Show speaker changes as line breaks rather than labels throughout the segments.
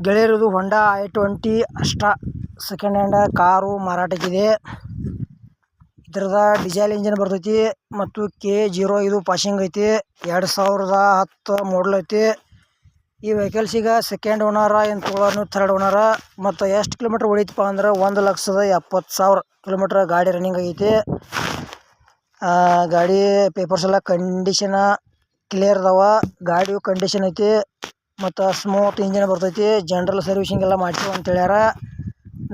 ಗೆಳೆಯರದು Honda i20 Astra second hand car ಮಾರಾಟಕ್ಕಿದೆ. ಇದರದ diesel engine ಬರ್ತೈತಿ ಮತ್ತು K05 ಪಾಸಿಂಗ್ ಐತಿ. 2010 ಮಾಡಲ್ ಐತಿ. ಈ ವೆಹಿಕಲ್ಸ್ ಈಗ ಸೆಕೆಂಡ್ ಓನರ ಏನು ತೊಗೊಳೋರು ಥರ್ಡ್ ಓನರ. ಮತ್ತು ಎಷ್ಟು ಕಿಲೋಮೀಟ್ರ್ ಹೊಡೀತಪ್ಪ ಅಂದ್ರೆ 1,70,000 ಕಿಲೋಮೀಟ್ರ್ ಗಾಡಿ ರನ್ನಿಂಗ್ ಆಗೈತಿ. ಗಾಡಿ ಪೇಪರ್ಸ್ ಎಲ್ಲ ಕಂಡೀಷನ್ ಕ್ಲಿಯರ್ ಅದಾವ. ಗಾಡಿಯು ಕಂಡೀಷನ್ ಐತಿ ಮತ್ತು ಸ್ಮೂತ್ ಇಂಜಿನ್ ಬರ್ತೈತಿ. ಜನರಲ್ ಸರ್ವಿಸಿಂಗ್ ಎಲ್ಲ ಮಾಡ್ತೀವಿ ಅಂತ ಹೇಳ್ಯಾರ.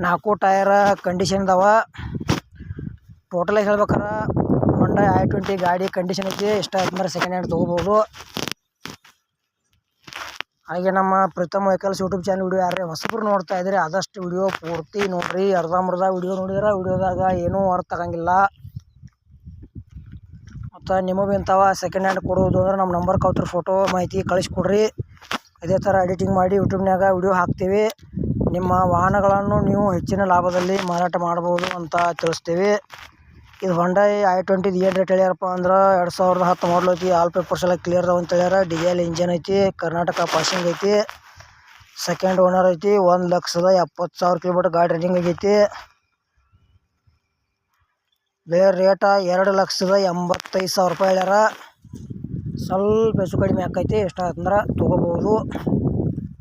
4 ಟಯರ್ ಕಂಡೀಷನ್ ಅದಾವ. ಟೋಟಲಾಗಿ ಹೇಳ್ಬೇಕಾರೆ ಹೊಂಡಾ i20 ಗಾಡಿ ಕಂಡೀಷನ್ ಐತಿ. ಇಷ್ಟ ಆಯ್ತಂದ್ರೆ ಸೆಕೆಂಡ್ ಹ್ಯಾಂಡ್ ತೊಗೋಬೋದು. ಹಾಗೆ ನಮ್ಮ Preetam vehicles YouTube channel video ಯಾರೇ ಹೊಸಬ್ರು ನೋಡ್ತಾ ಇದ್ರೆ ಆದಷ್ಟು ವಿಡಿಯೋ ಪೂರ್ತಿ ನೋಡ್ರಿ. ಅರ್ಧಂಬರ್ಧ ವಿಡಿಯೋ ನೋಡಿದ್ರೆ ವಿಡಿಯೋದಾಗ ಏನೂ ಅರ್ಥ ಆಗಂಗಿಲ್ಲ. ಮತ್ತು ನಿಮಗೂ ಇಂಥವ ಸೆಕೆಂಡ್ ಹ್ಯಾಂಡ್ ಕೊಡೋದು ಅಂದ್ರೆ ನಮ್ಮ ನಂಬರ್ ಕೌತ್ರ ಫೋಟೋ ಮಾಹಿತಿ ಕಳಿಸ್ಕೊಡ್ರಿ. ಇದೇ ಥರ ಎಡಿಟಿಂಗ್ ಮಾಡಿ ಯೂಟ್ಯೂಬ್ನಾಗ ವಿಡಿಯೋ ಹಾಕ್ತೀವಿ. ನಿಮ್ಮ ವಾಹನಗಳನ್ನು ನೀವು ಹೆಚ್ಚಿನ ಲಾಭದಲ್ಲಿ ಮಾರಾಟ ಮಾಡ್ಬೋದು ಅಂತ ತಿಳಿಸ್ತೀವಿ. ಇದು ಹೊಂಡಾ i20 ಏನು ರೇಟ್ ಹೇಳ್ಯಾರಪ್ಪ ಅಂದ್ರೆ 2010 ಮಾಡಲ್ ಐತಿ. ಆಲ್ ಪೇಪರ್ಸ್ ಎಲ್ಲ ಕ್ಲಿಯರ್ ಅದಾವ ಅಂತ ಹೇಳ್ಯಾರ. ಡೀಸೆಲ್ ಇಂಜನ್ ಐತಿ. ಕರ್ನಾಟಕ ಪಾಸಿಂಗ್ ಐತಿ. ಸೆಕೆಂಡ್ ಓನರ್ ಐತಿ. 1,70,000 ಕಿಲೋಮೀಟ್ರ್ ಗಾಡಿ ರನ್ನಿಂಗ್ ಆಗೈತಿ. ಬೇರೆ ರೇಟ 2,85,000 ರೂಪಾಯಿ ಹೇಳ್ಯಾರ. ಸ್ವಲ್ಪ ಹೆಚ್ಚು ಕಡಿಮೆ ಆಕೈತಿ. ಇಷ್ಟ ಆಯ್ತಂದ್ರೆ ತೊಗೋಬೋದು.